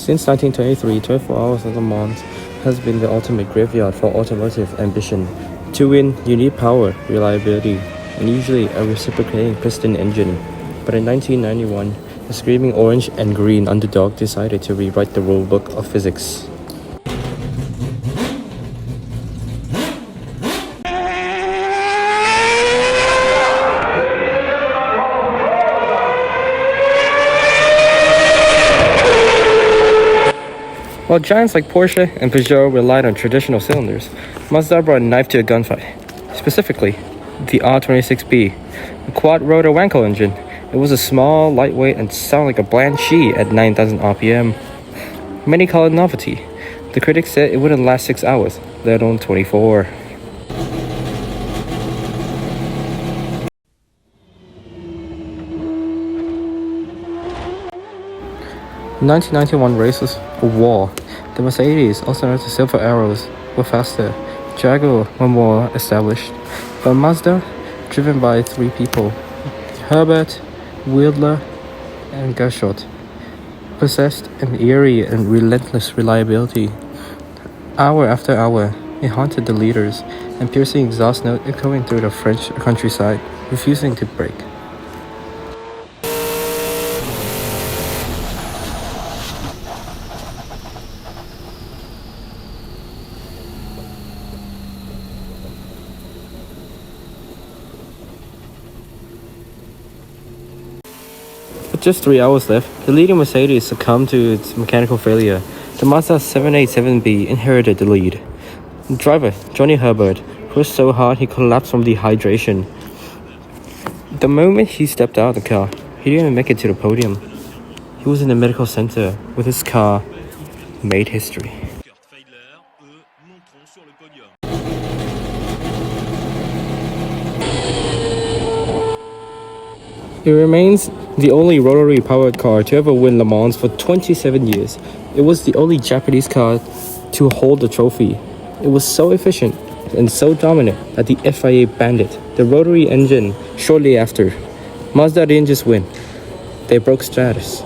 Since 1923, 24 Hours of Le Mans has been the ultimate graveyard for automotive ambition. To win, you need power, reliability, and usually a reciprocating piston engine. But in 1991, the screaming orange and green underdog decided to rewrite the rulebook of physics. While giants like Porsche and Peugeot relied on traditional cylinders, Mazda brought a knife to a gunfight. Specifically, the R26B, a quad-rotor Wankel engine. It was a small, lightweight, and sounded like a Banshee at 9,000 RPM. Many call it novelty. The critics said it wouldn't last 6 hours, let alone 24. In 1991 races a war. The Mercedes, also known as Silver Arrows, were faster. Jaguar were more established. But Mazda, driven by 3 people, Herbert, Wheeler, and Gershot, possessed an eerie and relentless reliability. Hour after hour, it haunted the leaders, and piercing exhaust note echoing through the French countryside, refusing to break. With just 3 hours left, the leading Mercedes succumbed to its mechanical failure. The Mazda 787B inherited the lead. The driver, Johnny Herbert, pushed so hard he collapsed from dehydration. The moment he stepped out of the car, he didn't even make it to the podium. He was in the medical center with his car made history. It remains the only rotary-powered car to ever win Le Mans for 27 years. It was the only Japanese car to hold the trophy. It was so efficient and so dominant that the FIA banned it, the rotary engine, shortly after. Mazda didn't just win, they broke status.